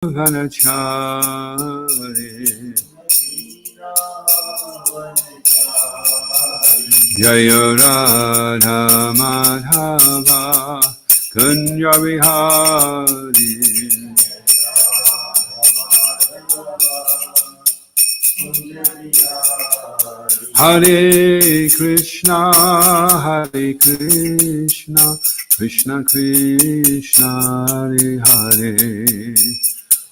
Vanachari Jaya Radha Madhava Kunja Vihari Hare Krishna Krishna Krishna Hare Hare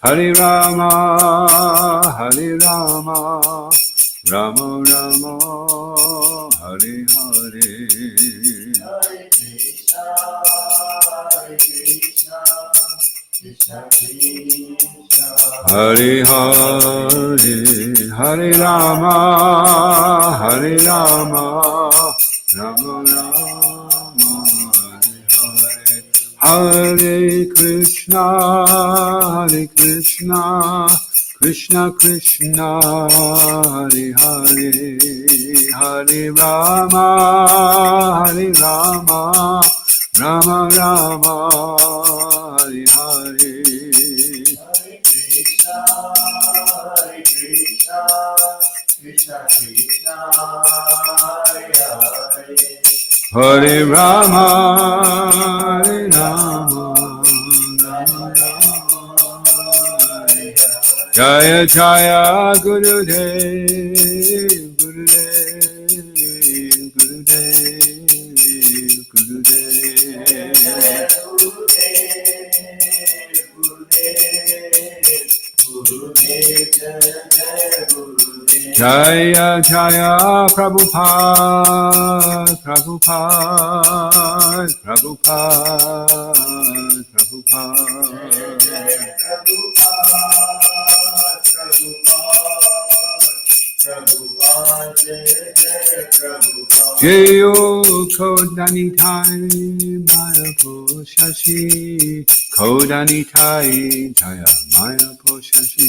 Hare Rama Rama Rama Hare Hare Hare Hare Hare Rama Rama Rama Hare Krishna Krishna Krishna Hare Hare Hare Rama Rama Rama Hare Hare Krishna Krishna Hare Hare Hare Rama Jaya Jaya Gurudev Jaya Jaya Jayo Kodanitai Mayapo Shashi Kodanitai Jaya Mayapo Shashi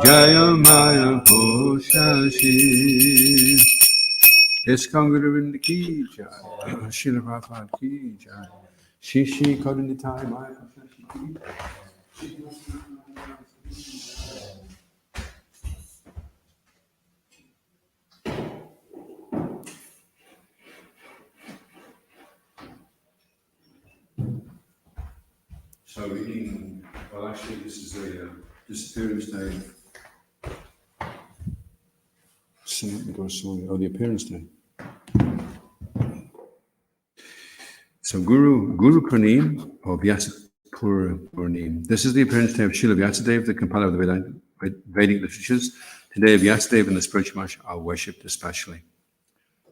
Jaya Mayapo Shashi Iskon Guru Ki Jai Srila Prabhupada Ki Jai Shishi Kodanitai Mayapo Shashi So reading, well actually this is the disappearance day. The appearance day. So Guru Purnim or Vyasa Purnim. This is the appearance day of Srila Vyasadeva, the compiler of the Vedic literatures. Today Vyasadeva and the spiritual master are worshipped especially.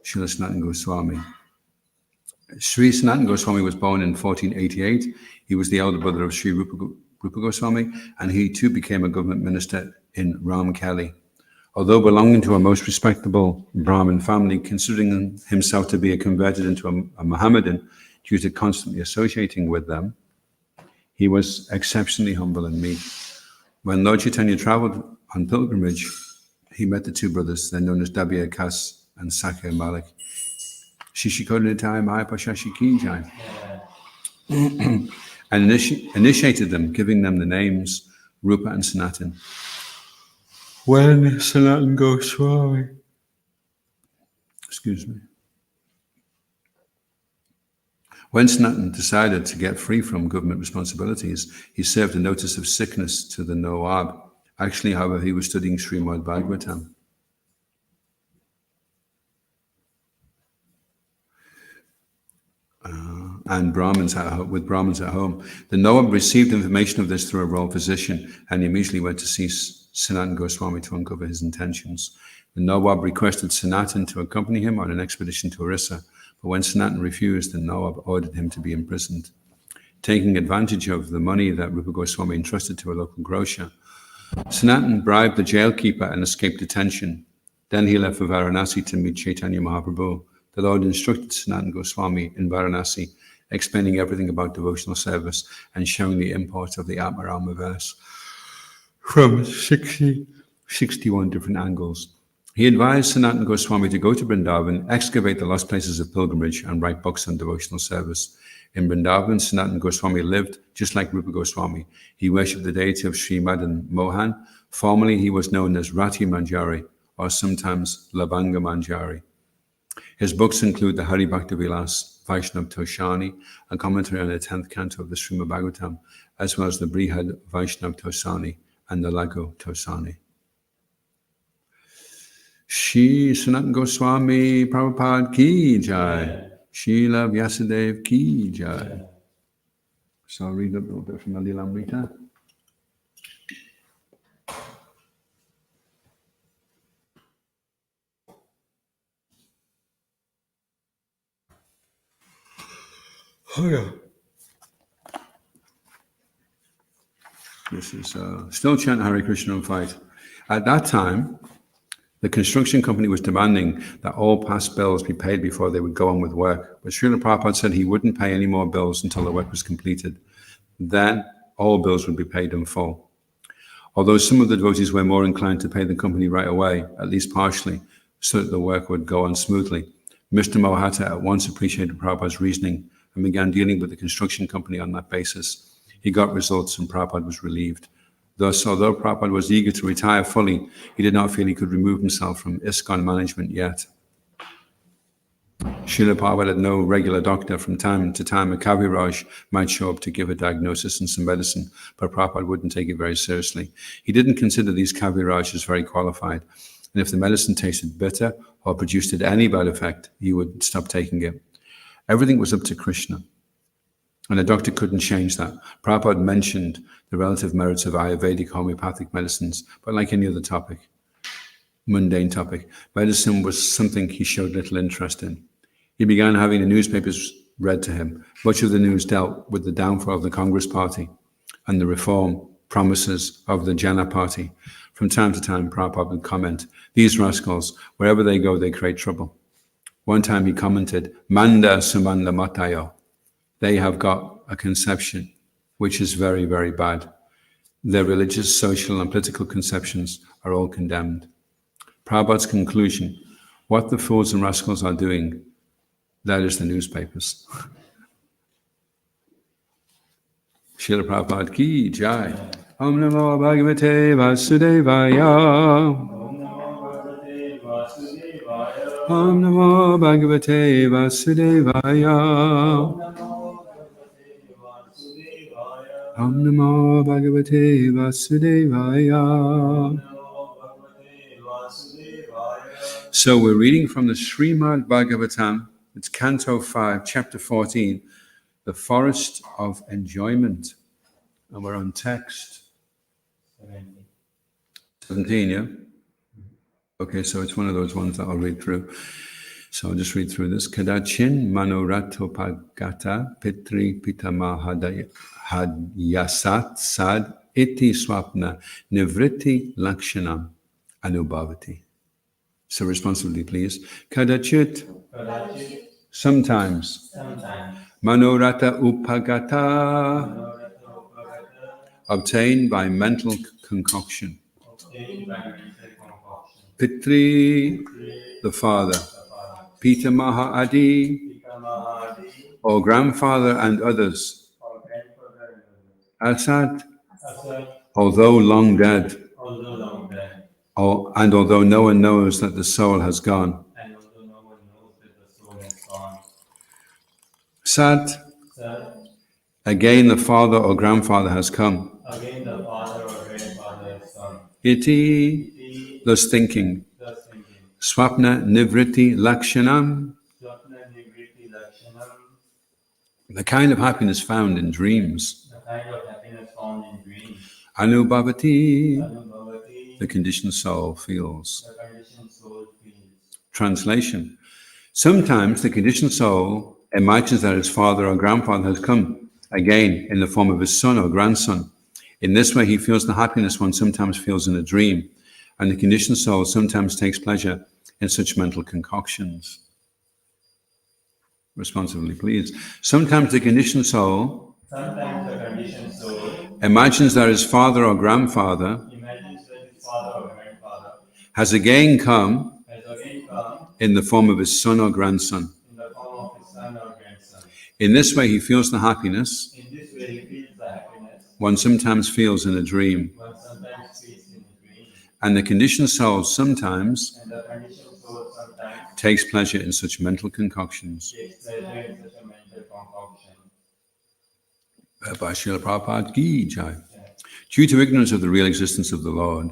Srila Sanatana Goswami. Sri Sanatana Goswami was born in 1488. He was the elder brother of Sri Rupa Goswami, and he too became a government minister in Ramkeli. Although belonging to a most respectable Brahmin family, considering himself to be converted into a Mohammedan due to constantly associating with them, he was exceptionally humble and meek. When Lord Chaitanya traveled on pilgrimage, he met the two brothers, then known as Dabya Kas and Sakya Malik. Shishikodanitaya Mahapashashi Ki Jai. And initiated them, giving them the names Rupa and Sanatan. When Sanatana Goswami, when Sanatana decided to get free from government responsibilities, he served a notice of sickness to the Nawab. Actually, however, he was studying Srimad Bhagavatam. And with Brahmins at home. The Nawab received information of this through a royal physician and immediately went to see Sanatana Goswami to uncover his intentions. The Nawab requested Sanatana to accompany him on an expedition to Orissa, but when Sanatana refused, the Nawab ordered him to be imprisoned. Taking advantage of the money that Rupa Goswami entrusted to a local grocer, Sanatana bribed the jailkeeper and escaped detention. Then he left for Varanasi to meet Chaitanya Mahaprabhu. The Lord instructed Sanatana Goswami in Varanasi, explaining everything about devotional service and showing the import of the Atmarama verse from 61 different angles. He advised Sanatana Goswami to go to Vrindavan, excavate the lost places of pilgrimage, and write books on devotional service. In Vrindavan, Sanatana Goswami lived just like Rupa Goswami. He worshipped the deity of Srimad and Mohan. Formerly, he was known as Rati Manjari, or sometimes Labanga Manjari. His books include the Hari Bhakti Vilas, Vaishnav Toshani, a commentary on the 10th canto of the Srimad Bhagavatam, as well as the Brihad Vaishnav Tosani and the Lago Tosani. Shri Sanatana Goswami Prabhupada Ki Jai. Srila Vyasadeva Ki Jai. So I'll read a little bit from the Lilamrita. Oh yeah. This is still chant Hare Krishna and fight. At that time, the construction company was demanding that all past bills be paid before they would go on with work. But Srila Prabhupada said he wouldn't pay any more bills until the work was completed. Then all bills would be paid in full. Although some of the devotees were more inclined to pay the company right away, at least partially, so that the work would go on smoothly, Mr. Mohata at once appreciated Prabhupada's reasoning and began dealing with the construction company on that basis. He got results and Prabhupada was relieved. Thus, although Prabhupada was eager to retire fully, he did not feel he could remove himself from ISKCON management yet. Srila Prabhupada had no regular doctor. From time to time, a Kaviraj might show up to give a diagnosis and some medicine, but Prabhupada wouldn't take it very seriously. He didn't consider these Kaviraj as very qualified, and if the medicine tasted bitter or produced any bad effect, he would stop taking it. Everything was up to Krishna. And a doctor couldn't change that. Prabhupada mentioned the relative merits of Ayurvedic homeopathic medicines, but like any other topic, mundane topic, medicine was something he showed little interest in. He began having the newspapers read to him. Much of the news dealt with the downfall of the Congress Party and the reform promises of the Jana Party. From time to time, Prabhupada would comment, "These rascals, wherever they go, they create trouble." One time he commented, "Manda sumanda matayo." They have got a conception which is very, very bad. Their religious, social, and political conceptions are all condemned. Prabhupada's conclusion, what the fools and rascals are doing, that is the newspapers. Srila Prabhupada Ki Jai. Om Namo Bhagavate Vasudevaya. Om Namo Bhagavate Vasudevaya. Om Namo Bhagavate Vasudevaya. So we're reading from the Srimad Bhagavatam. It's Canto 5, Chapter 14, The Forest of Enjoyment. And we're on text 17, yeah? Okay, so it's one of those ones that I'll read through. So I'll just read through this. Kadachin manoratopagata pitri pitamahadayasat sad iti swapna nivriti lakshanam anubhavati. So responsibly, please. Kadachit, sometimes. Manorata upagata, obtained by mental concoction. Pitri, the father. Pitamaha Adi, or grandfather and others. Asad, although long dead. And although no one knows that the soul has gone. Sat, again the father or grandfather has come. Iti, thus thinking. Swapna nivriti lakshanam, the kind of happiness found in dreams. Anubhavati, the conditioned soul feels. Translation. Sometimes the conditioned soul imagines that his father or grandfather has come, again in the form of his son or grandson. In this way he feels the happiness one sometimes feels in a dream, and the conditioned soul sometimes takes pleasure in such mental concoctions. Responsibly, please. Sometimes the conditioned soul imagines that his father or grandfather has again come in the form of his son or grandson. in the form of his son or grandson. In this way, he feels the happiness In this way, he feels the happiness one sometimes feels in a dream. one sometimes feels in a dream. And the conditioned soul sometimes And the conditioned soul sometimes takes pleasure in such mental concoctions. takes pleasure in such a mental concoction. By Srila Prabhupada Ki Jai. Due to ignorance of the real existence of the Lord,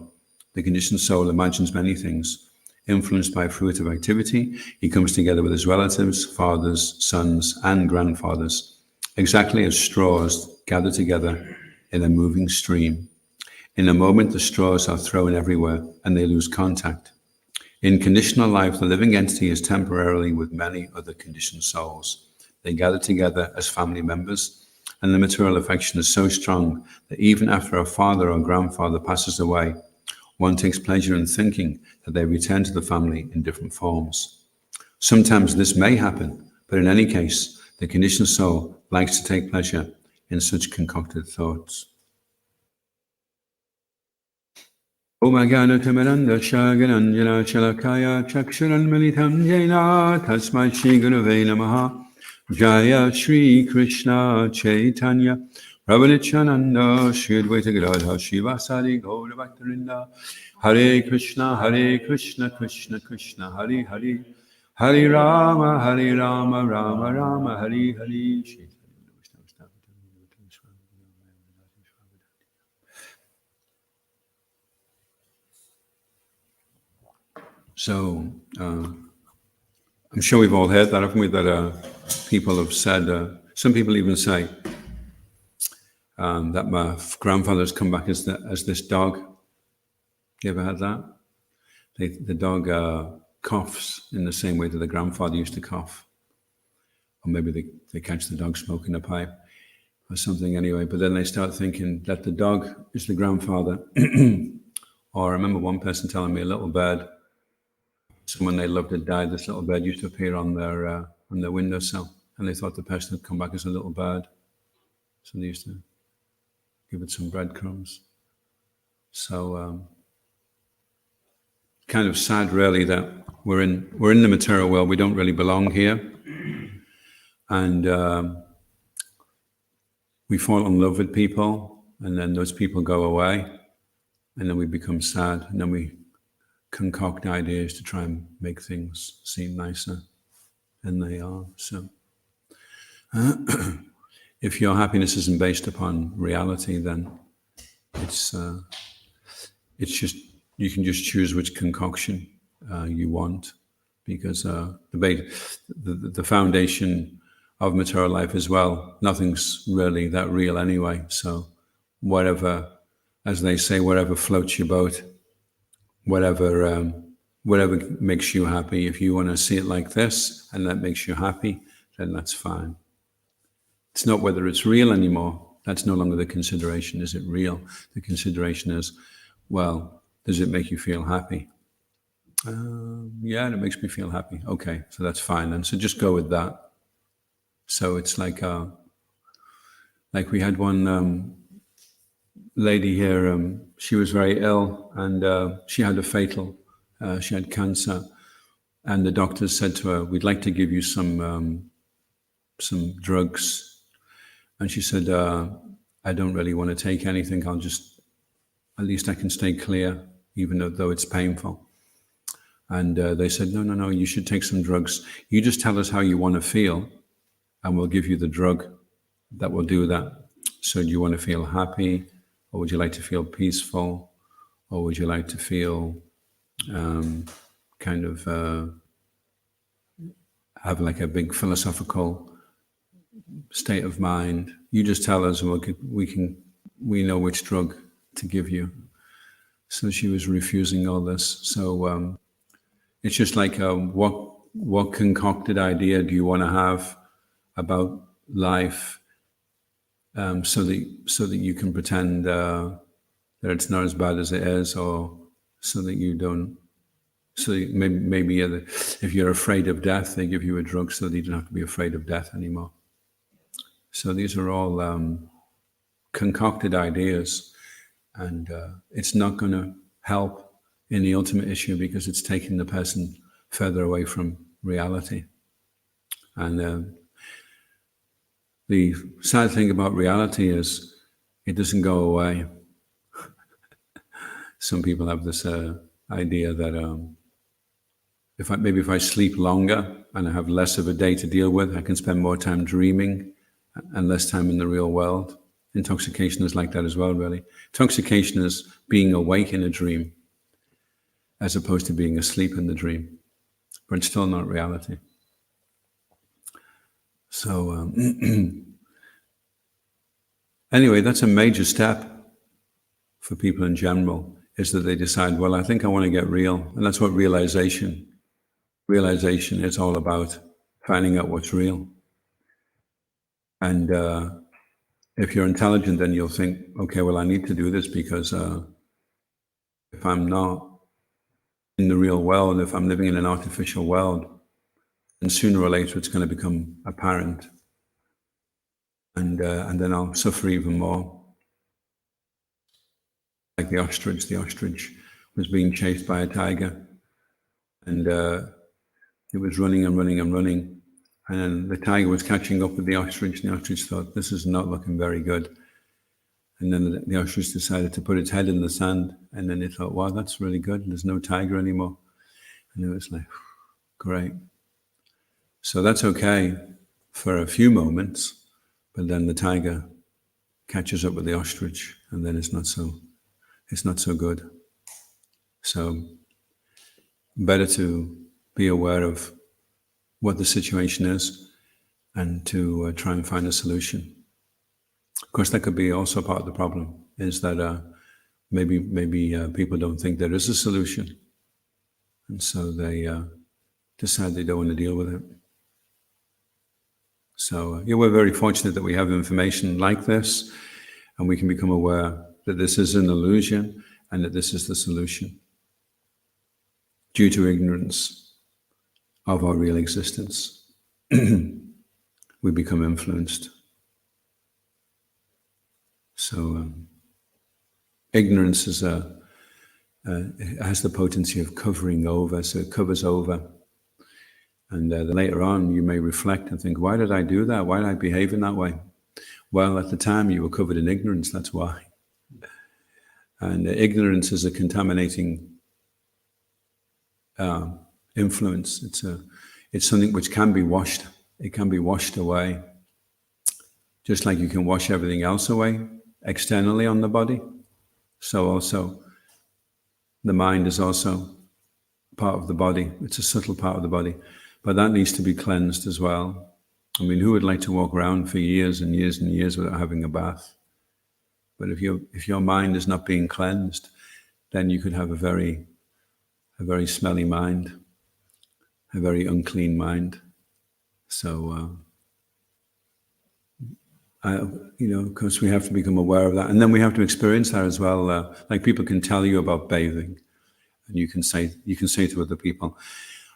the conditioned soul imagines many things. Influenced by fruitive activity, he comes together with his relatives, fathers, sons, and grandfathers, exactly as straws gather together in a moving stream. In a moment, the straws are thrown everywhere, and they lose contact. In conditional life, the living entity is temporarily with many other conditioned souls. They gather together as family members, and the material affection is so strong that even after a father or grandfather passes away, one takes pleasure in thinking that they return to the family in different forms. Sometimes this may happen, but in any case, the conditioned soul likes to take pleasure in such concocted thoughts. Om Agyanatimiranda Shagananjana Shalakaya Chaksharan Militam Jena Tasmai Shri Gurave Namaha Jaya Shri Krishna Chaitanya Prabhupada Shri Advaita Gadadhar Shivasari Gaura Bhaktarinda Hare Krishna Krishna Krishna Hare Hare Hare Rama Rama Rama Hare Hare. So, I'm sure we've all heard that, haven't we? That people have said, some people even say that my grandfather's come back as this dog. You ever had that? The dog coughs in the same way that the grandfather used to cough. Or maybe they catch the dog smoking a pipe or something anyway. But then they start thinking that the dog is the grandfather. Or I remember one person telling me a little bird, someone they loved had died, this little bird used to appear on their windowsill, and they thought the person had come back as a little bird. So they used to give it some breadcrumbs. So kind of sad, really, that we're in the material world. We don't really belong here, and we fall in love with people, and then those people go away, and then we become sad, and then we concoct ideas to try and make things seem nicer than they are. So if your happiness isn't based upon reality, then it's just, you can just choose which concoction you want, because the foundation of material life as well, nothing's really that real anyway. So whatever, as they say, whatever floats your boat, whatever makes you happy. If you want to see it like this and that makes you happy, then that's fine. It's not whether it's real anymore. That's no longer the consideration. Is it real? The consideration is, well, does it make you feel happy? Yeah, it makes me feel happy. Okay, so that's fine. And so just go with that. So it's like we had one lady here, she was very ill, and she had she had cancer, and the doctors said to her, "We'd like to give you some drugs," and she said, "I don't really want to take anything. At least I can stay clear, even though it's painful." And they said, no, you should take some drugs. You just tell us how you want to feel, and we'll give you the drug that will do that. So do you want to feel happy, or would you like to feel peaceful, or would you like to feel have like a big philosophical state of mind? You just tell us, and we know which drug to give you. So she was refusing all this. So it's just like what concocted idea do you want to have about life, so that you can pretend that it's not as bad as it is, or so that you don't. So maybe if you're afraid of death, they give you a drug so that you don't have to be afraid of death anymore. So these are all concocted ideas, and it's not going to help in the ultimate issue, because it's taking the person further away from reality. And the sad thing about reality is it doesn't go away. Some people have this idea that if I sleep longer and I have less of a day to deal with, I can spend more time dreaming and less time in the real world. Intoxication is like that as well, really. Intoxication is being awake in a dream as opposed to being asleep in the dream, but it's still not reality. So anyway, that's a major step for people in general, is that they decide, well, I think I want to get real. And that's what realization is all about, finding out what's real. And if you're intelligent, then you'll think, okay, well, I need to do this because if I'm not in the real world, if I'm living in an artificial world, then sooner or later it's going to become apparent. And then I'll suffer even more. Like the ostrich. The ostrich was being chased by a tiger, and it was running and running and running. And then the tiger was catching up with the ostrich, and the ostrich thought, this is not looking very good. And then the ostrich decided to put its head in the sand, and then it thought, wow, that's really good. There's no tiger anymore. And it was like, great. So that's okay for a few moments, but then the tiger catches up with the ostrich, and then it's not so good. So better to be aware of what the situation is and to try and find a solution. Of course, that could be also part of the problem, is that maybe people don't think there is a solution, and so they decide they don't want to deal with it. So we're very fortunate that we have information like this, and we can become aware that this is an illusion and that this is the solution. Due to ignorance of our real existence, we become influenced. So ignorance is it has the potency of covering over, so it covers over. And then later on, you may reflect and think, why did I do that? Why did I behave in that way? Well, at the time, you were covered in ignorance, that's why. And ignorance is a contaminating influence. It's something which can be washed. It can be washed away. Just like you can wash everything else away externally on the body. So also, the mind is also part of the body. It's a subtle part of the body. But that needs to be cleansed as well. I mean, who would like to walk around for years and years and years without having a bath? But if your mind is not being cleansed, then you could have a very smelly mind, a very unclean mind. So, of course, we have to become aware of that, and then we have to experience that as well. Like people can tell you about bathing, and you can say to other people,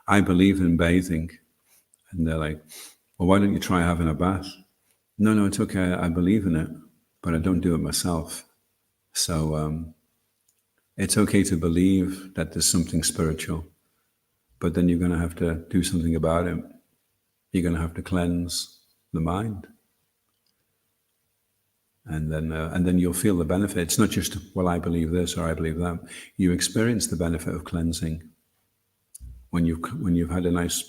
"I believe in bathing," and they're like, "Well, why don't you try having a bath?" No, it's okay. I believe in it, but I don't do it myself. So it's okay to believe that there's something spiritual, but then you're going to have to do something about it. You're going to have to cleanse the mind. And then you'll feel the benefit. It's not just, well, I believe this or I believe that. You experience the benefit of cleansing when you've had a nice,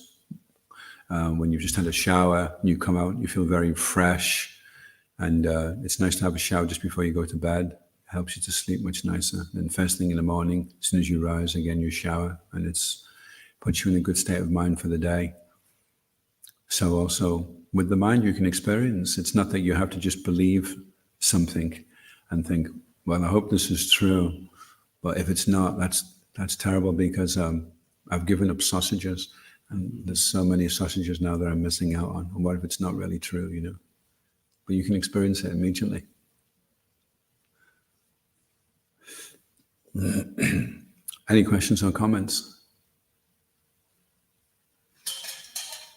when you've just had a shower, you come out, you feel very fresh, and it's nice to have a shower just before you go to bed. It helps you to sleep much nicer. And first thing in the morning, as soon as you rise, again you shower, and it's puts you in a good state of mind for the day. So also with the mind, you can experience. It's not that you have to just believe something and think, well, I hope this is true, but if it's not, that's terrible, because I've given up sausages, and there's so many sausages now that I'm missing out on. And what if it's not really true, But you can experience it immediately. Any questions or comments?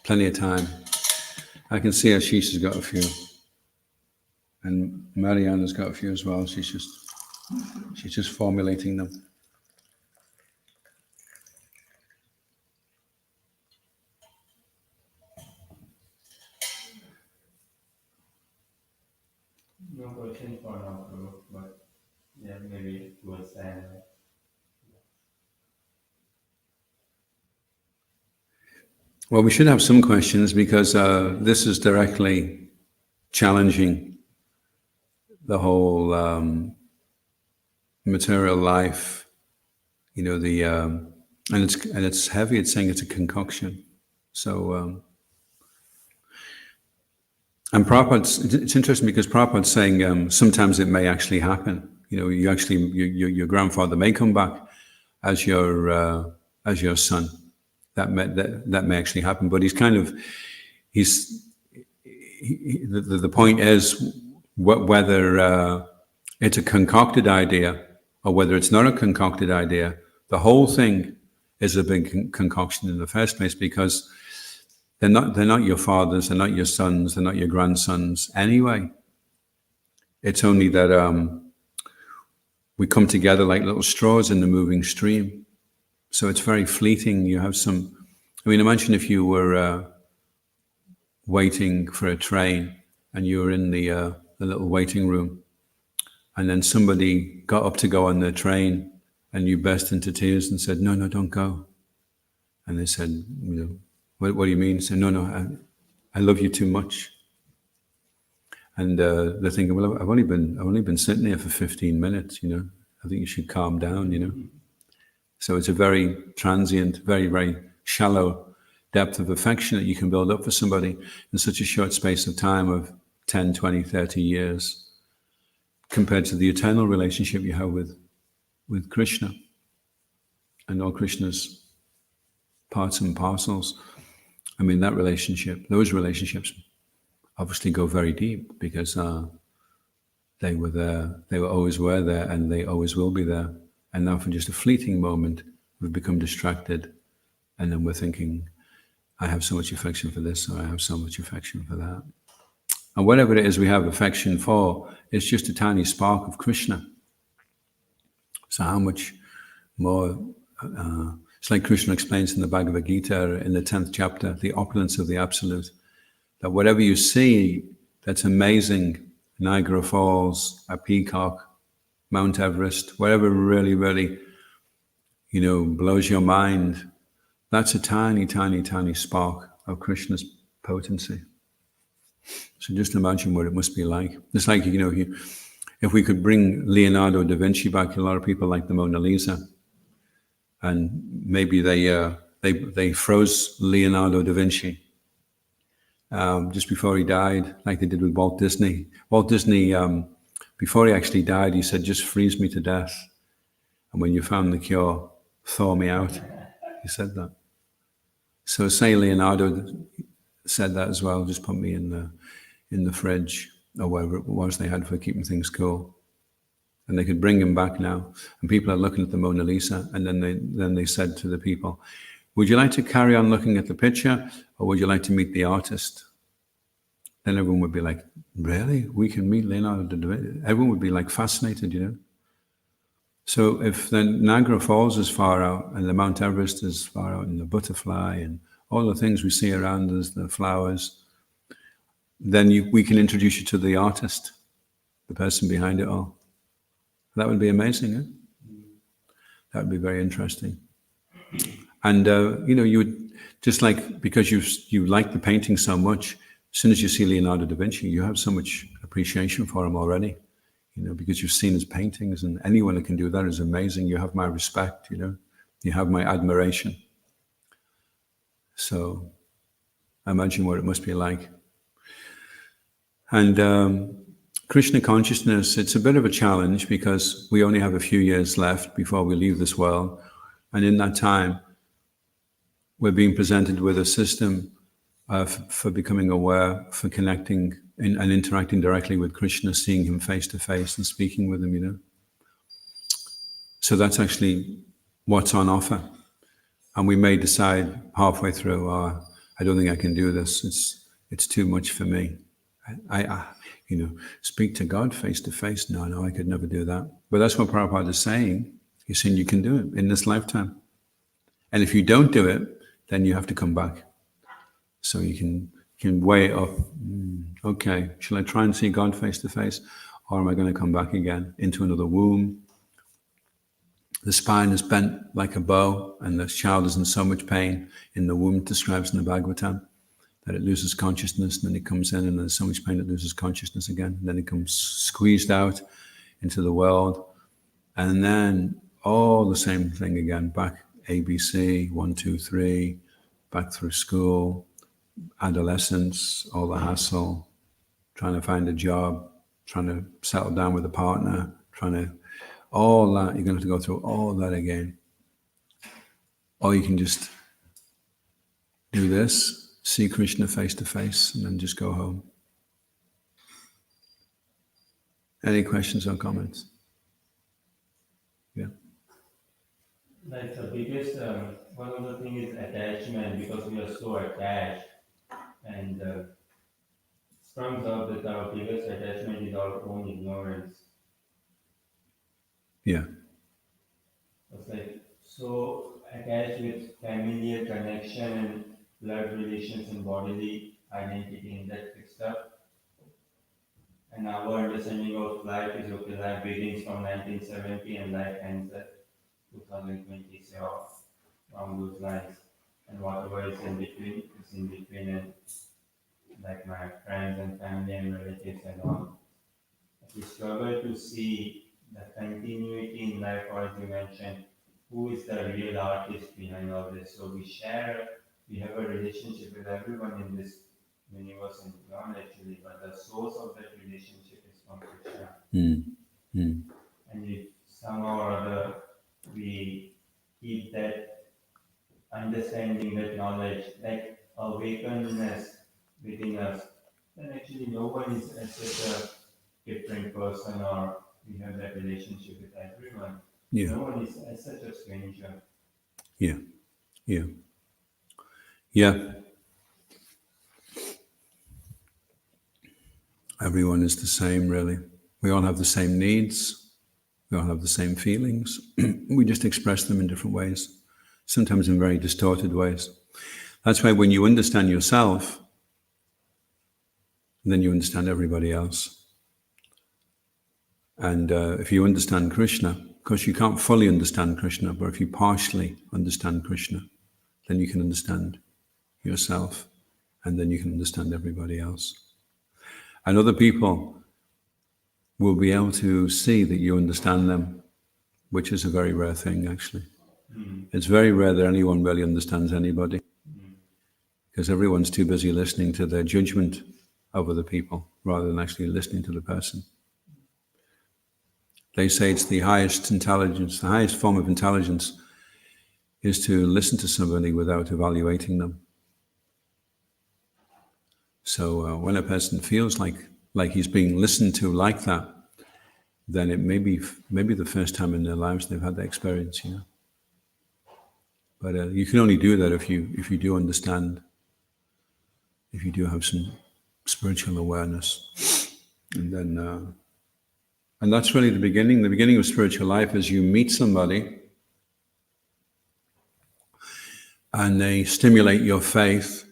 Plenty of time. I can see Ashish has got a few. And Marianne's got a few as well. She's just formulating them. No question for now, Guru, but yeah, maybe towards the end. Well, we should have some questions because this is directly challenging the whole material life. You know, and it's heavy. It's saying it's a concoction. So, and Prabhupada's, it's interesting because Prabhupada's saying sometimes it may actually happen. You know, your grandfather may come back as your son. That may actually happen. But the point is whether it's a concocted idea or whether it's not a concocted idea. The whole thing is a big concoction in the first place because they're not your fathers, they're not your sons, they're not your grandsons anyway. It's only that we come together like little straws in the moving stream. So it's very fleeting. You have imagine if you were waiting for a train and you were in the little waiting room and then somebody got up to go on the train and you burst into tears and said, no, don't go. And they said, you know, what do you mean? They said, no, I love you too much. And they're thinking, well, I've only been sitting here for 15 minutes, you know. I think you should calm down, you know. So it's a very transient, very, very shallow depth of affection that you can build up for somebody in such a short space of time of 10, 20, 30 years compared to the eternal relationship you have with Krishna and all Krishna's parts and parcels. I mean, those relationships obviously go very deep because they were there, they always were there, and they always will be there. And now for just a fleeting moment, we've become distracted. And then we're thinking, I have so much affection for this, or I have so much affection for that. And whatever it is we have affection for, it's just a tiny spark of Krishna. So how much more, it's like Krishna explains in the Bhagavad Gita in the 10th chapter, the opulence of the Absolute, that whatever you see that's amazing, Niagara Falls, a peacock, Mount Everest, whatever really, really, you know, blows your mind, that's a tiny, tiny, tiny spark of Krishna's potency. So just imagine what it must be like. It's like, you know, if we could bring Leonardo da Vinci back, a lot of people like the Mona Lisa, and maybe they froze Leonardo da Vinci just before he died, like they did with Walt Disney. Walt Disney, before he actually died, he said, just freeze me to death. And when you found the cure, thaw me out. He said that. So say Leonardo said that as well, just put me in the fridge or whatever it was they had for keeping things cool. And they could bring him back now. And people are looking at the Mona Lisa. And then they said to the people, would you like to carry on looking at the picture or would you like to meet the artist? Then everyone would be like, really? We can meet Leonardo da Vinci? Everyone would be like fascinated, you know? So if the Niagara Falls is far out and the Mount Everest is far out and the butterfly and all the things we see around us, the flowers, then we can introduce you to the artist, the person behind it all. That would be amazing, eh? That would be very interesting. And, you know, you would, just like, because you like the painting so much, as soon as you see Leonardo da Vinci, you have so much appreciation for him already, you know, because you've seen his paintings, and anyone that can do that is amazing. You have my respect, you know, you have my admiration. So imagine what it must be like. And Krishna consciousness, it's a bit of a challenge because we only have a few years left before we leave this world. And in that time, we're being presented with a system for becoming aware, for connecting and interacting directly with Krishna, seeing him face to face and speaking with him, you know. So that's actually what's on offer. And we may decide halfway through, I don't think I can do this. It's too much for me. I you know, speak to God face to face. No, I could never do that. But that's what Prabhupada is saying. He's saying you can do it in this lifetime. And if you don't do it, then you have to come back. So you can can weigh up. Okay, shall I try and see God face to face, or am I going to come back again into another womb? The spine is bent like a bow, and the child is in so much pain in the womb, describes in the Bhagavatam, that it loses consciousness, and then it comes in, and there's so much pain it loses consciousness again, and then it comes squeezed out into the world, and then all the same thing again, back ABC, 1, 2, 3, back through school, adolescence, all the hassle, trying to find a job, trying to settle down with a partner, all that, you're going to have to go through all that again. Or you can just do this, see Krishna face to face, and then just go home. Any questions or comments? Yeah. Like the biggest, one of the things is attachment, because we are so attached, and comes out that our biggest attachment is our own ignorance. Yeah. It's like so attached with familiar connection and blood relations and bodily identity and that stuff. And our understanding of life is okay, life begins from 1970 and life ends at 2020, so along those lines. And whatever is in between is in between, and like my friends and family and relatives and all. We struggle to see the continuity in life, or as you mentioned, who is the real artist behind all this. So we have a relationship with everyone in this universe and beyond actually, but the source of that relationship is from Krishna. And if somehow or other we keep that understanding, that knowledge, that awakeness within us, then actually no one is such a different person, or we have that relationship with everyone. Yeah. No one is as such a stranger. Yeah. Yeah. Yeah. Everyone is the same, really. We all have the same needs. We all have the same feelings. We just express them in different ways, sometimes in very distorted ways. That's why when you understand yourself, then you understand everybody else. And if you understand Krishna, of course you can't fully understand Krishna, but if you partially understand Krishna, then you can understand yourself, and then you can understand everybody else. And other people will be able to see that you understand them, which is a very rare thing, actually. It's very rare that anyone really understands anybody, because everyone's too busy listening to their judgment of other people rather than actually listening to the person. They say it's the highest intelligence, the highest form of intelligence is to listen to somebody without evaluating them. So when a person feels like he's being listened to like that, then it may be the first time in their lives they've had that experience, But you can only do that if you do understand, if you do have some spiritual awareness, and then and that's really the beginning. The beginning of spiritual life is you meet somebody, and they stimulate your faith,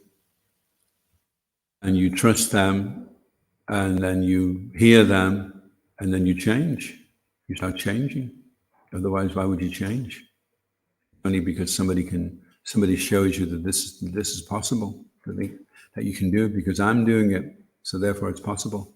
and you trust them, and then you hear them, and then you change. You start changing. Otherwise, why would you change? Only because somebody shows you that this is possible, that you can do it because I'm doing it, so therefore it's possible.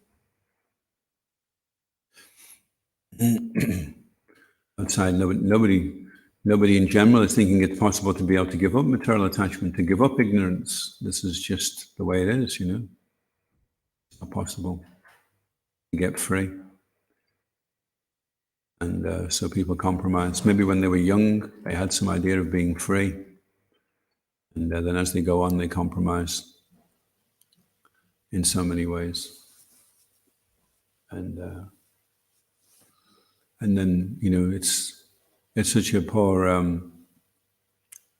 Outside, nobody in general is thinking it's possible to be able to give up material attachment, to give up ignorance. This is just the way it is, It's not possible to get free. And so people compromise. Maybe when they were young, they had some idea of being free. And then as they go on, they compromise in so many ways. And then, it's such a poor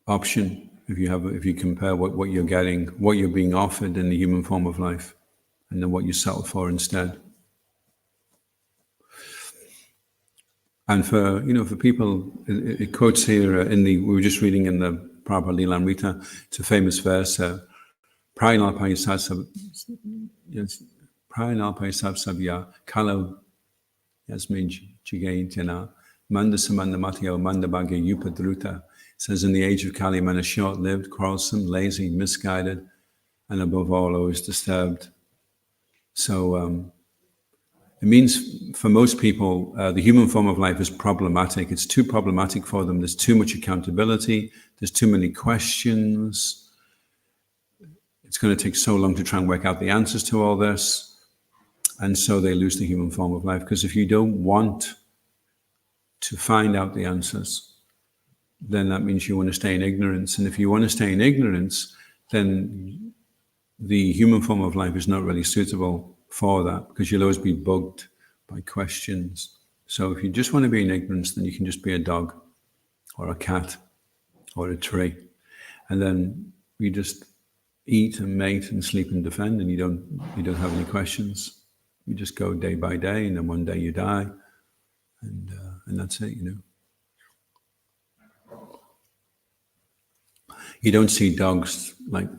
option if you compare what you're getting, what you're being offered in the human form of life, and then what you settle for instead. And for people, it quotes here we were just reading in the Prabhupada Leela Amrita, it's a famous verse, Pranalpayasab Sabya Kalo Yasmin Jigayintana Manda Samanda Matio Manda Bhagya Yupadruta says in the age of Kali man is short-lived, quarrelsome, lazy, misguided, and above all always disturbed. So it means for most people, the human form of life is problematic. It's too problematic for them. There's too much accountability. There's too many questions. It's going to take so long to try and work out the answers to all this. And so they lose the human form of life. Because if you don't want to find out the answers, then that means you want to stay in ignorance. And if you want to stay in ignorance, then the human form of life is not really suitable for that, because you'll always be bugged by questions. So if you just want to be in ignorance, then you can just be a dog or a cat or a tree. And then you just eat and mate and sleep and defend, and you don't have any questions. You just go day by day, and then one day you die, and that's it, You don't see dogs like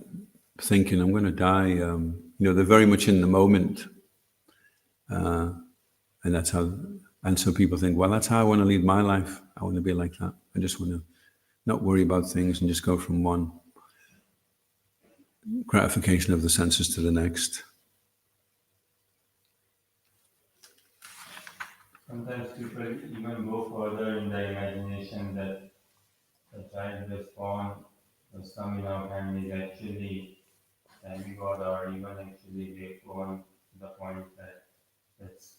thinking, I'm going to die. They're very much in the moment. And that's how, and so people think, well, that's how I want to lead my life. I want to be like that. I just want to not worry about things and just go from one gratification of the senses to the next. Sometimes people even go further in the imagination that the child was born, was coming out and is actually demigod, or even actually they go on to the point that it's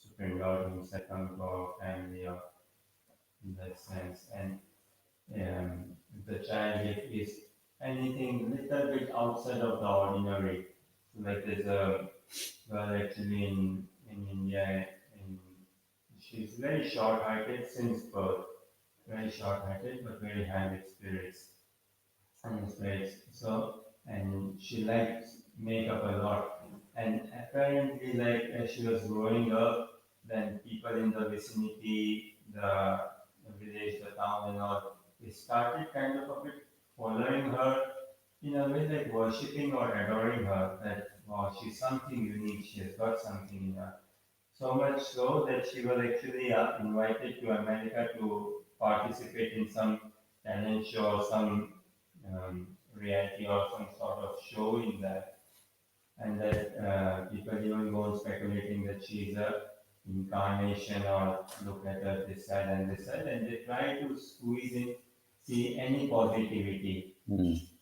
Supreme Lord himself come to our family, or in that sense. And the child is anything little bit outside of the ordinary. So like there's a girl actually in India, and she's very short-heighted since birth, very short-heighted but very high spirits and spirits. So, and she likes makeup a lot. And apparently, like as she was growing up, then people in the vicinity, the village, the town, and all, they started kind of a bit following her in a way, like worshipping or adoring her. That wow, she's something unique. She has got something in her. So much so that she was actually invited to America to participate in some talent show or some reality or some sort of show in that. And that people even go on speculating that she's a incarnation, or look at her this side and this side, and they try to squeeze in, see any positivity.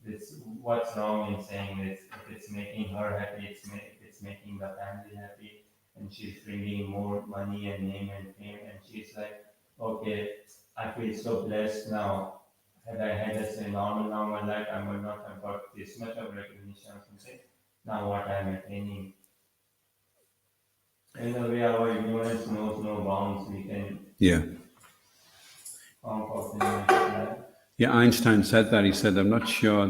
This, what's wrong in saying this? If it's making her happy, it's making the family happy, and she's bringing more money and name and fame, and she's like, okay, I feel so blessed now. Had I had a say normal life, I would not have got this much of recognition or something. Now what I'm attaining. In a way, our ignorance knows no bounds. We can comfort in. Yeah, Einstein said that. He said, I'm not sure.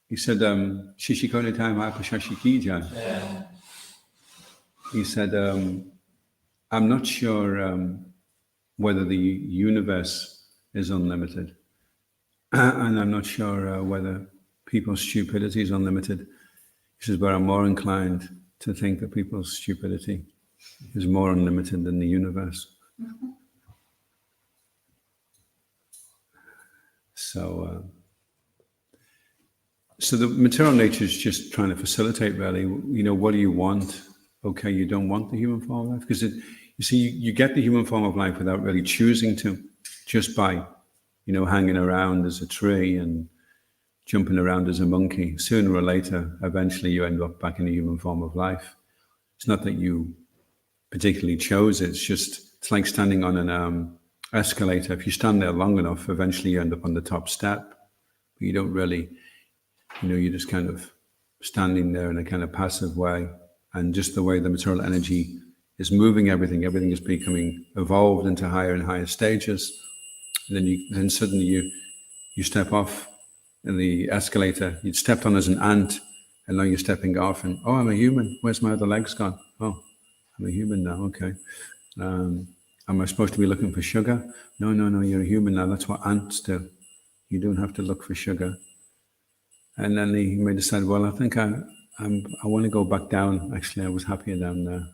He said, Shishikone time Apashashikija. Yeah. He said, I'm not sure whether the universe is unlimited. And I'm not sure whether people's stupidity is unlimited. He says, but I'm more inclined to think that people's stupidity is more unlimited than the universe. So the material nature is just trying to facilitate, really. What do you want? Okay, you don't want the human form of life, because you see, you get the human form of life without really choosing to, just by, hanging around as a tree and jumping around as a monkey. Sooner or later, eventually you end up back in the human form of life. It's not that you particularly chose it. It's like standing on an escalator. If you stand there long enough, eventually you end up on the top step. But you don't really, you're just kind of standing there in a kind of passive way. And just the way the material energy is moving everything is becoming evolved into higher and higher stages. And then suddenly you step off in the escalator. You'd stepped on as an ant, and now you're stepping off, and I'm a human. Where's my other legs gone? Oh, I'm a human now. Okay. Am I supposed to be looking for sugar? No, you're a human now. That's what ants do. You don't have to look for sugar. And then he may decide, well, I think I want to go back down. Actually, I was happier down there.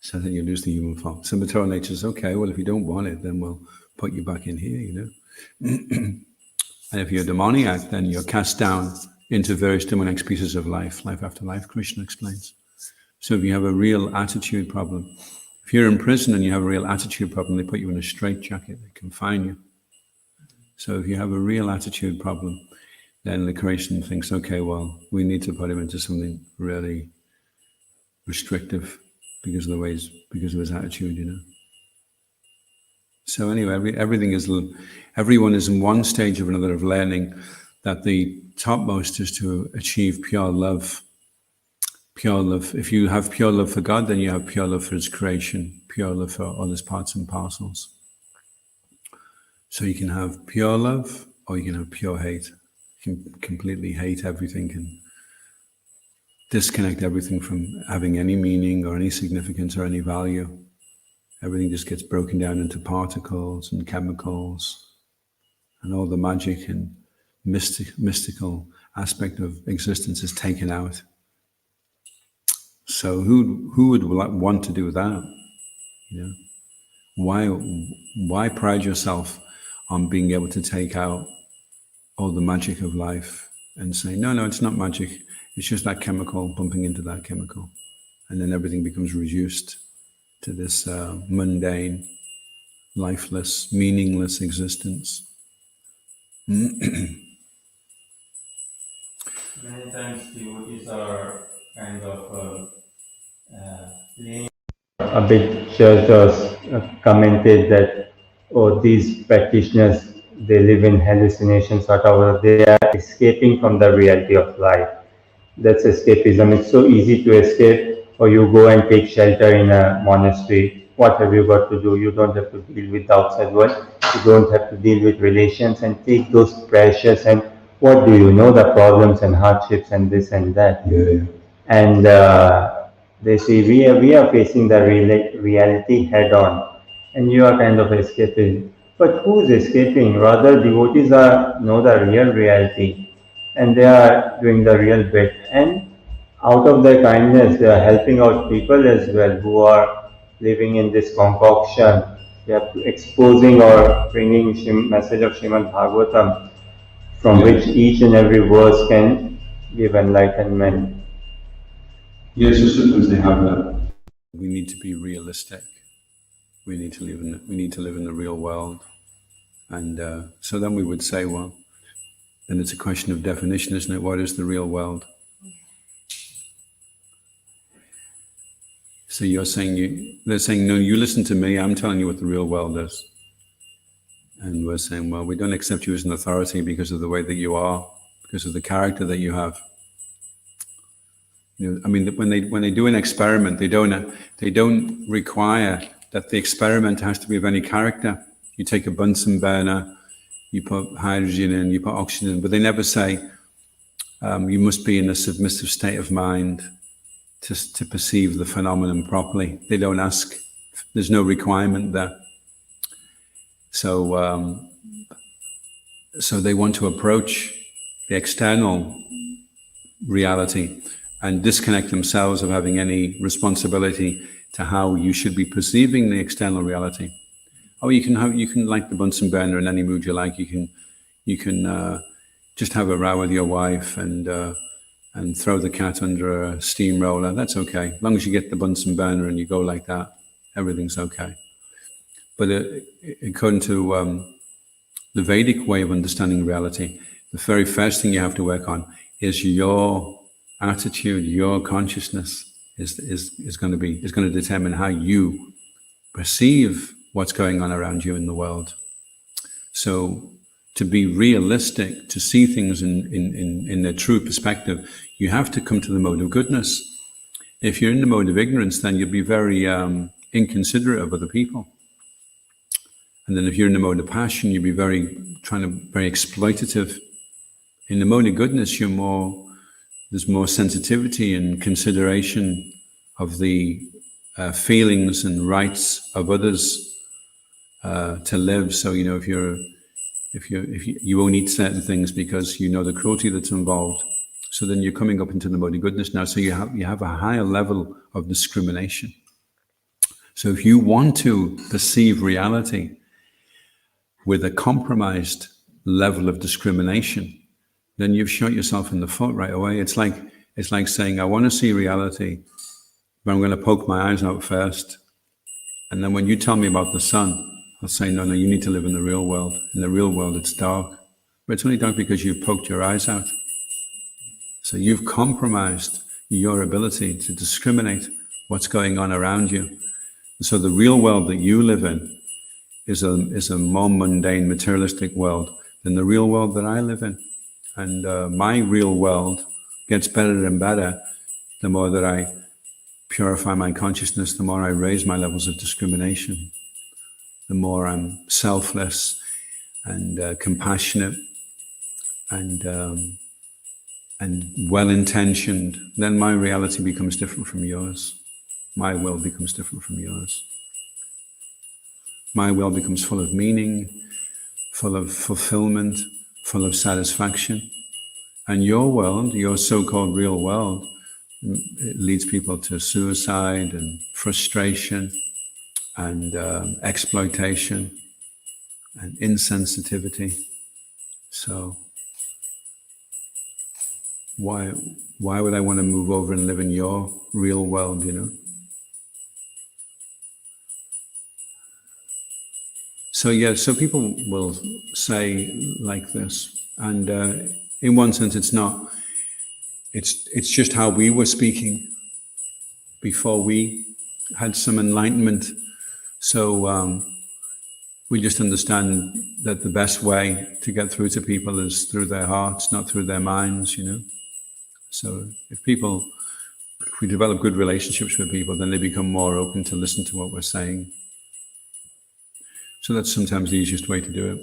So then you lose the human form. So material nature is okay. Well, if you don't want it, then we'll put you back in here, you know. And if you're demoniac, then you're cast down into various demoniac species of life, life after life, Krishna explains. So if you have a real attitude problem, if you're in prison and you have a real attitude problem, they put you in a straitjacket, they confine you. So if you have a real attitude problem, then the creation thinks, okay, well, we need to put him into something really restrictive because of because of his attitude, you know. So anyway, everyone is in one stage or another of learning that the topmost is to achieve pure love. Pure love. If you have pure love for God, then you have pure love for his creation, pure love for all his parts and parcels. So you can have pure love or you can have pure hate. You can completely hate everything and disconnect everything from having any meaning or any significance or any value. Everything just gets broken down into particles and chemicals, and all the magic and mystical aspect of existence is taken out. So who would want to do that? You know, why pride yourself on being able to take out all the magic of life and say, no, it's not magic. It's just that chemical bumping into that chemical, and then everything becomes reduced to this mundane, lifeless, meaningless existence. Many times devotees are kind of playing a bit church or commented that, oh, these practitioners, they live in hallucinations, whatever. They are escaping from the reality of life. That's escapism. It's so easy to escape, or you go and take shelter in a monastery. What have you got to do? You don't have to deal with the outside world. You don't have to deal with relations and take those precious and what do you know, the problems and hardships and this and that. Yeah. And they say, we are facing the reality head on, and you are kind of escaping. But who's escaping? Rather, devotees know the real reality, and they are doing the real bit. And out of their kindness, they are helping out people as well who are living in this concoction. They are exposing or bringing message of Srimad Bhagavatam, from which each and every verse can give enlightenment. Yes, so sometimes they have that. We need to be realistic. We need to live in the real world, and so then we would say, well, then it's a question of definition, isn't it? What is the real world? So they're saying, no, you listen to me. I'm telling you what the real world is, and we're saying, well, we don't accept you as an authority because of the way that you are, because of the character that you have. You know, I mean, when they do an experiment, they don't require that the experiment has to be of any character. You take a Bunsen burner, you put hydrogen in, you put oxygen in, but they never say you must be in a submissive state of mind to perceive the phenomenon properly. They don't ask. There's no requirement there. So they want to approach the external reality and disconnect themselves of having any responsibility to how you should be perceiving the external reality. Oh, you can light the Bunsen burner in any mood you like. You can just have a row with your wife and throw the cat under a steamroller. That's okay, as long as you get the Bunsen burner and you go like that, everything's okay. But according to the Vedic way of understanding reality, the very first thing you have to work on is your attitude, your consciousness is going to determine how you perceive what's going on around you in the world. So to be realistic, to see things in their true perspective, you have to come to the mode of goodness. If you're in the mode of ignorance, then you'll be very inconsiderate of other people. And then if you're in the mode of passion, you'll be very exploitative. In the mode of goodness, there's more sensitivity and consideration of the feelings and rights of others to live. So, you know, if you're If you won't eat certain things because you know the cruelty that's involved. So then you're coming up into the Bodhi goodness now. So you have a higher level of discrimination. So if you want to perceive reality with a compromised level of discrimination, then you've shot yourself in the foot right away. It's like saying, I want to see reality, but I'm going to poke my eyes out first. And then when you tell me about the sun, I'll say, no, you need to live in the real world. In the real world, it's dark. But it's only dark because you've poked your eyes out. So you've compromised your ability to discriminate what's going on around you. So the real world that you live in is a more mundane, materialistic world than the real world that I live in. And my real world gets better and better the more that I purify my consciousness, the more I raise my levels of discrimination, the more I'm selfless and compassionate and well-intentioned, then my reality becomes different from yours. My world becomes different from yours. My world becomes full of meaning, full of fulfillment, full of satisfaction. And your world, your so-called real world, it leads people to suicide and frustration and exploitation and insensitivity. So why would I want to move over and live in your real world, you know? So yeah, so people will say like this, and in one sense it's not. It's just how we were speaking before we had some enlightenment. So we just understand that the best way to get through to people is through their hearts, not through their minds, you know. So if we develop good relationships with people, then they become more open to listen to what we're saying. So that's sometimes the easiest way to do it.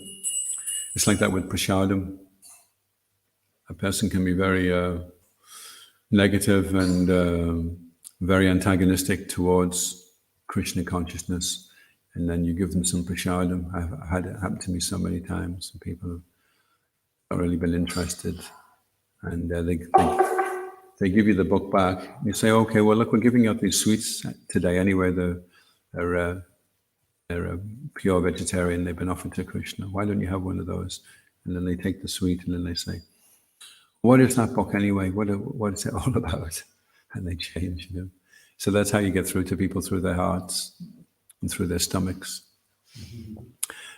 It's like that with prasadam. A person can be very negative and very antagonistic towards Krishna consciousness, and then you give them some prasadam. I've had it happen to me so many times, and people have not really been interested, and they give you the book back. You say, okay, well, look, we're giving out these sweets today anyway. They're a pure vegetarian. They've been offered to Krishna. Why don't you have one of those? And then they take the sweet, and then they say, what is that book anyway? What is it all about? And they change, you know. So that's how you get through to people, through their hearts and through their stomachs.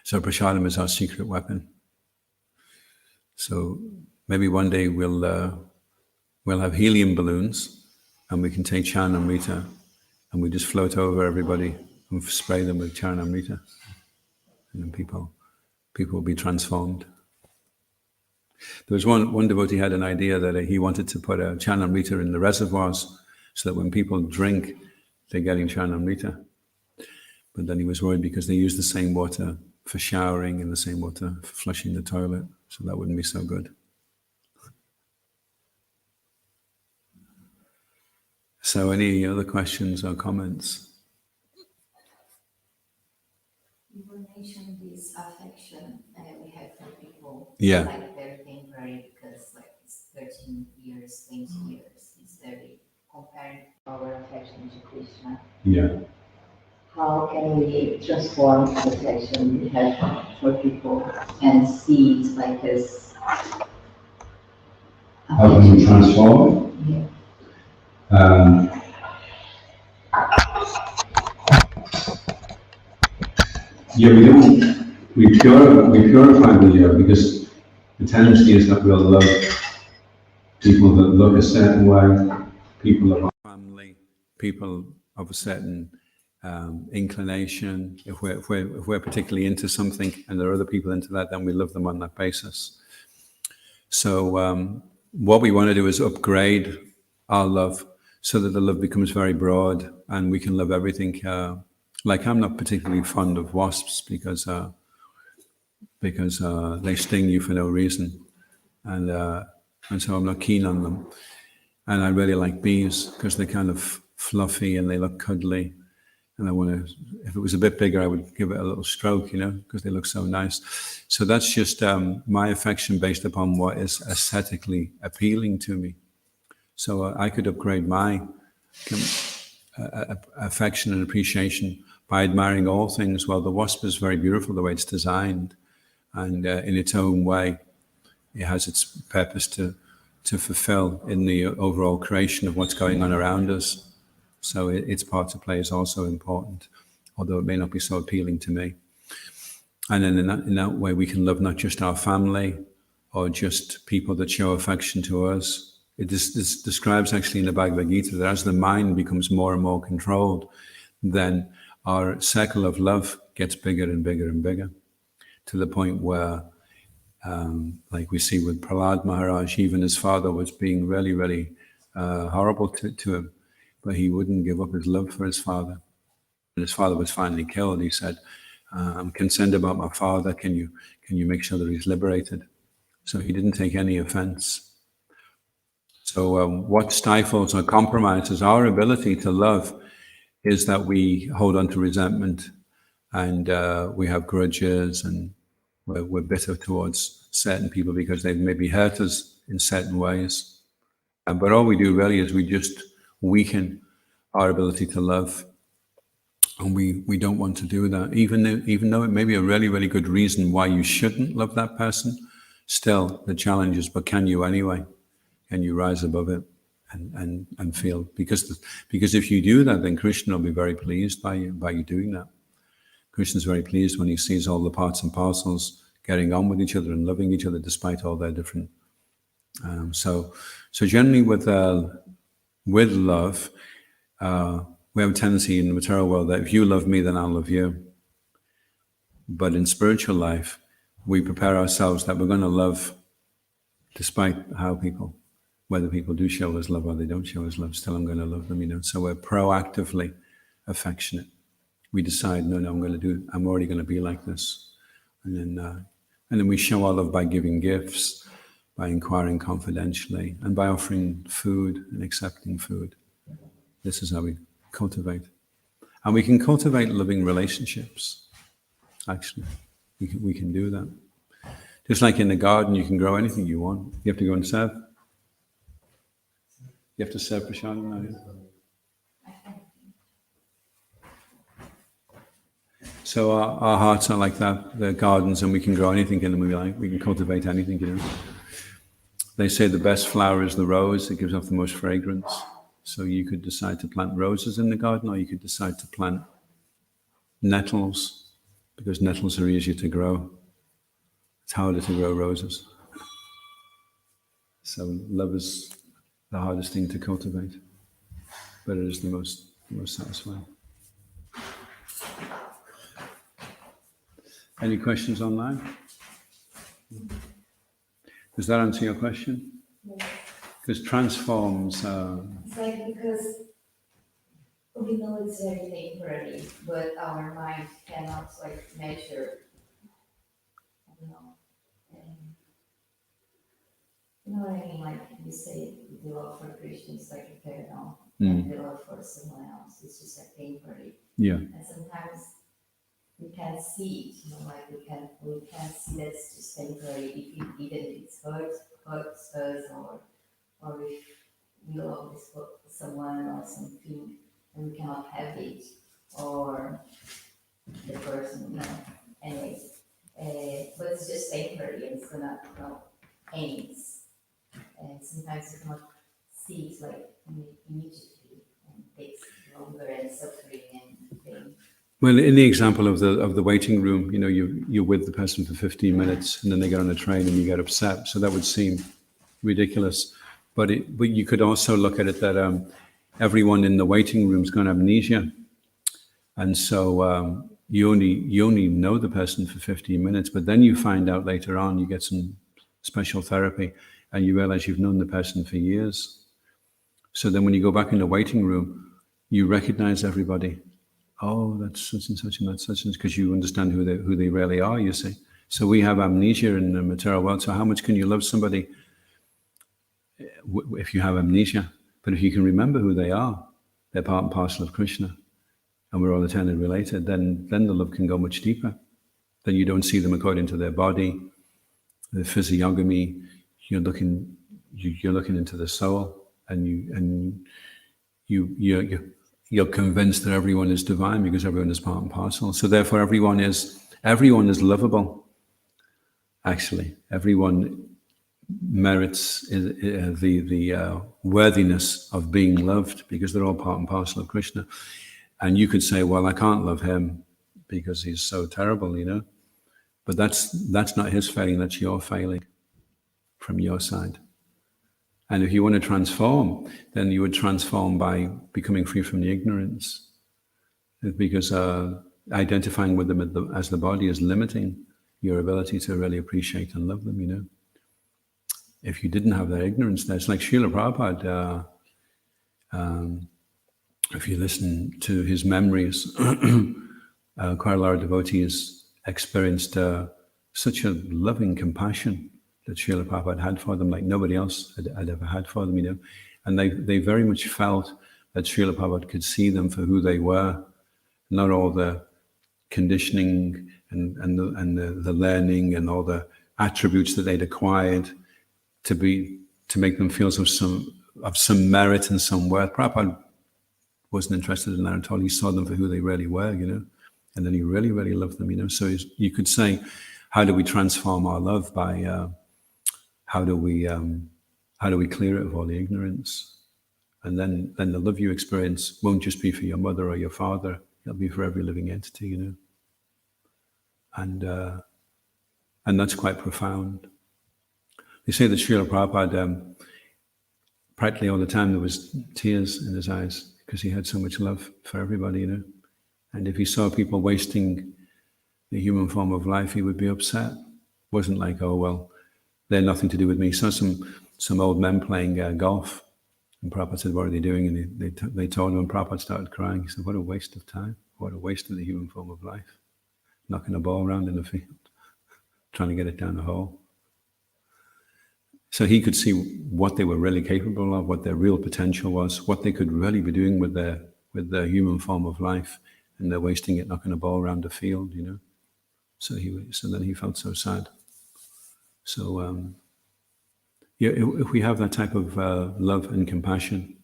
So prasadam is our secret weapon. So maybe one day we'll have helium balloons, and we can take Charnamrita, and we just float over everybody and spray them with Charnamrita, and then people will be transformed. There was one devotee had an idea that he wanted to put a Charnamrita in the reservoirs so that when people drink, they're getting Charnamrita. But then he was worried because they use the same water for showering and the same water for flushing the toilet, so that wouldn't be so good. So any other questions or comments? You mentioned this affection we have for people. Yeah. Like very temporary because like it's 13 years, 20 years. It's very compared to our affection to Krishna. Yeah. How can we transform the affection we have for people and see it like as How can we transform it? Yeah. We purify the because the tendency is that we'll love people that look a certain way, people of our family, people of a certain inclination. If we're particularly into something and there are other people into that, then we love them on that basis. So what we want to do is upgrade our love so that the love becomes very broad and we can love everything. Like I'm not particularly fond of wasps because they sting you for no reason, and so I'm not keen on them. And I really like bees because they're kind of fluffy and they look cuddly, And I want to, if it was a bit bigger, I would give it a little stroke, because they look so nice. So that's just my affection based upon what is aesthetically appealing to me. So I could upgrade my affection and appreciation by admiring all things. Well, the wasp is very beautiful the way it's designed, and in its own way, it has its purpose to fulfill in the overall creation of what's going on around us. So its part to play is also important, although it may not be so appealing to me. And then in that way, we can love not just our family or just people that show affection to us. This describes actually in the Bhagavad Gita that as the mind becomes more and more controlled, then our circle of love gets bigger and bigger and bigger, to the point where, like we see with Prahlad Maharaj, even his father was being really, really horrible to him, but he wouldn't give up his love for his father. When his father was finally killed, he said, I'm concerned about my father. Can you make sure that he's liberated? So he didn't take any offense. So what stifles or compromises our ability to love is that we hold on to resentment, and we have grudges, and we're bitter towards certain people because they've maybe hurt us in certain ways. But all we do really is we just weaken our ability to love. And we don't want to do that. Even though it may be a really, really good reason why you shouldn't love that person, still the challenge is, but can you anyway? Can you rise above it and feel? Because if you do that, then Krishna will be very pleased by you doing that. Krishna's very pleased when he sees all the parts and parcels getting on with each other and loving each other despite all their different. So generally with love, we have a tendency in the material world that if you love me, then I'll love you. But in spiritual life, we prepare ourselves that we're going to love despite whether people do show us love or they don't show us love, still I'm going to love them, So we're proactively affectionate. We decide, no, I'm already going to be like this. And then we show our love by giving gifts, by inquiring confidentially, and by offering food and accepting food. This is how we cultivate. And we can cultivate loving relationships, actually. We can do that. Just like in the garden, you can grow anything you want. You have to go and serve. You have to serve Prashad now. So our hearts are like that. They're gardens, and we can grow anything in them we can cultivate anything, They say the best flower is the rose. It gives off the most fragrance. So you could decide to plant roses in the garden, or you could decide to plant nettles, because nettles are easier to grow. It's harder to grow roses. So love is the hardest thing to cultivate, but it is the most satisfying. Any questions online? Does that answer your question? Yes. Because transforms. It's like because we know it's very temporary, but our mind cannot measure. I don't know. You know what I mean? Like you say, the love for Krishna is like eternal, and the love for someone else is just temporary. Yeah. And sometimes we can see it, we can see that's just temporary, even if it hurts us, or if we love someone or something and we cannot have it, or the person, anyways. But it's just temporary and it's gonna end. And sometimes you cannot see it immediately, and it takes longer and suffering and pain. Well, in the example of the waiting room, you're with the person for 15 minutes and then they get on a train and you get upset. So that would seem ridiculous. But you could also look at it that everyone in the waiting room's got amnesia. And so you only know the person for 15 minutes, but then you find out later on, you get some special therapy and you realize you've known the person for years. So then when you go back in the waiting room, you recognize everybody. Oh, that's such and such and that's such and such, because you understand who they really are, you see. So we have amnesia in the material world. So how much can you love somebody if you have amnesia? But if you can remember who they are, they're part and parcel of Krishna. and we're all eternally related, then the love can go much deeper. Then you don't see them according to their body, the physiognomy. You're looking into the soul, and you're convinced that everyone is divine because everyone is part and parcel. So therefore, everyone is lovable. Actually, everyone merits the worthiness of being loved because they're all part and parcel of Krishna. And you could say, well, I can't love him because he's so terrible, But that's not his failing, that's your failing from your side. And if you want to transform, then you would transform by becoming free from the ignorance. Because identifying with them as the body is limiting your ability to really appreciate and love them, If you didn't have that ignorance there, it's like Srila Prabhupada, if you listen to his memories, quite a lot of devotees experienced such a loving compassion that Srila Prabhupada had for them, like nobody else had ever had for them, And they very much felt that Srila Prabhupada could see them for who they were, not all the conditioning and the learning and all the attributes that they'd acquired to make them feel of some merit and some worth. Prabhupada wasn't interested in that at all. He saw them for who they really were, and then he really, really loved them, So you could say, how do we transform our love? By how do we clear it of all the ignorance? And then the love you experience won't just be for your mother or your father. It'll be for every living entity, And that's quite profound. They say that Srila Prabhupada, practically all the time there was tears in his eyes because he had so much love for everybody, And if he saw people wasting the human form of life, he would be upset. It wasn't like, oh, well, they're nothing to do with me. He saw some old men playing golf. And Prabhupada said, what are they doing? And they told him, and Prabhupada started crying. He said, what a waste of time. What a waste of the human form of life. Knocking a ball around in the field, trying to get it down the hole. So he could see what they were really capable of, what their real potential was, what they could really be doing with their human form of life, and they're wasting it knocking a ball around the field, So then he felt so sad. So if we have that type of love and compassion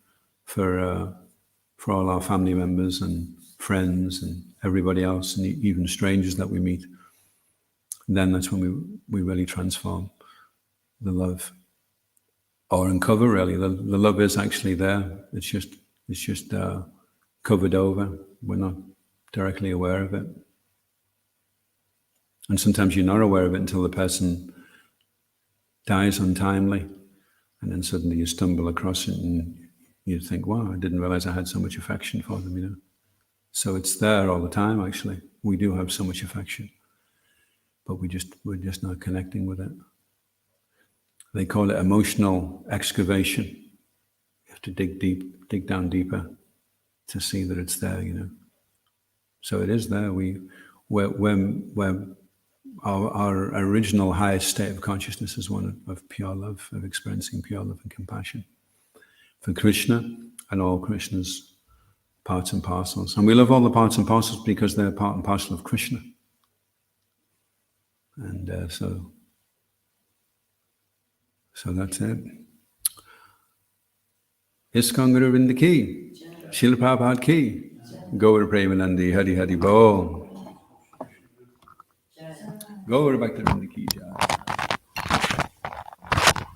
for all our family members and friends and everybody else, and even strangers that we meet, then that's when we really transform the love, or uncover really the love is actually there. It's just covered over. We're not directly aware of it, and sometimes you're not aware of it until the person dies untimely, and then suddenly you stumble across it and you think, wow, I didn't realize I had so much affection for them, So it's there all the time. Actually, we do have so much affection, but we're just not connecting with it. They call it emotional excavation. You have to dig down deeper to see that it's there, So it is there. Our original highest state of consciousness is one of pure love, of experiencing pure love and compassion for Krishna and all Krishna's parts and parcels. And we love all the parts and parcels because they're part and parcel of Krishna. And so that's it. ISKCON Guru Vrinda ki, Srila Prabhupada ki, Gaur Premanandi Hari Hari Bol. Gaur Bhakta Vrinda ki jai.